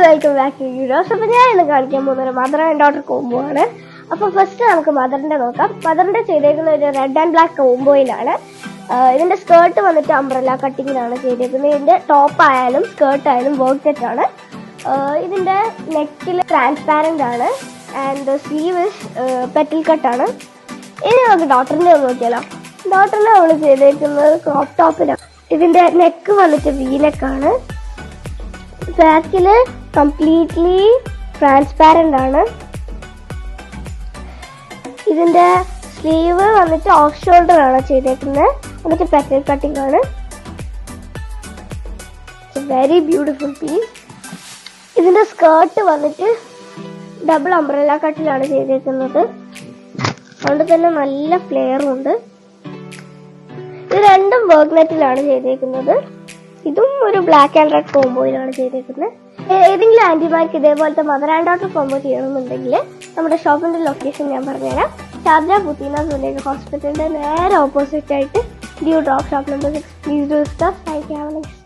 Welcome back to videos. അപ്പോൾ ഞാൻ ഇന്ന് കാണിക്കാൻ പോകുന്നത് മദർ ആൻഡ് ഡോട്ടർ കോംബോ ആണ്. അപ്പോൾ ഫസ്റ്റ് നമുക്ക് മദറിന്റെ നോക്കാം. മദറിന്റെ ചെയ്തേക്കുന്ന ഒരു റെഡ് ആൻഡ് ബ്ലാക്ക് കോംബോയിലാണ്. ഇതിന്റെ സ്കേർട്ട് വന്നിട്ട് അംബ്രല്ല കട്ടിങ്ങിലാണ് ചെയ്തേക്കുന്നത്. ഇതിന്റെ ടോപ്പ് ആയാലും സ്കേർട്ട് ആയാലും വർക്ക് സെറ്റ് ആണ്. ഇതിന്റെ നെക്കിൽ ട്രാൻസ്പാരന്റ് ആണ് ആൻഡ് സ്ലീവ് പെറ്റൽ കട്ടാണ്. ഇനി നമുക്ക് ഡോട്ടറിന്റെ നോക്കിയാലോ. ഡോട്ടറിനെ നമ്മൾ ചെയ്തേക്കുന്നത് ക്രോപ്പ് ടോപ്പിലാണ്. ഇതിന്റെ നെക്ക് വന്നിട്ട് വീനെക്കാണ്. ബാക്കില് കംപ്ലീറ്റ്ലി ട്രാൻസ്പാരന്റ് ആണ്. ഇതിന്റെ സ്ലീവ് വന്നിട്ട് ഓഫ് ഷോൾഡർ ആണ് ചെയ്തേക്കുന്നത്. എന്നിട്ട് പെറ്റൽ കട്ടിംഗ് ആണ്. Very beautiful piece. ഇതിന്റെ സ്കേർട്ട് വന്നിട്ട് ഡബിൾ അംബ്രല്ല കട്ടിലാണ് ചെയ്തേക്കുന്നത്. അതുകൊണ്ട് തന്നെ നല്ല ഫ്ലെയറും ഉണ്ട്. ഇത് രണ്ടും വർക്ക് നെറ്റിലാണ് ചെയ്തേക്കുന്നത്. ഇതും ഒരു ബ്ലാക്ക് ആൻഡ് റെഡ് കോംബോയിലാണ് ചെയ്തേക്കുന്നത്. ഏതെങ്കിലും ആന്റിമാർക്ക് ഇതേപോലത്തെ മദർ ആൻഡ് ഡോട്ടർ കോംബോ ചെയ്യണമെന്നുണ്ടെങ്കിൽ നമ്മുടെ ഷോപ്പിന്റെ ലൊക്കേഷൻ ഞാൻ പറഞ്ഞുതരാം. ഷാർജ പുത്തീന സുലൈഖ ഹോസ്പിറ്റലിന്റെ നേരെ ഓപ്പോസിറ്റ് ആയിട്ട് due drop shop number 6. Please do stuff. Thank you.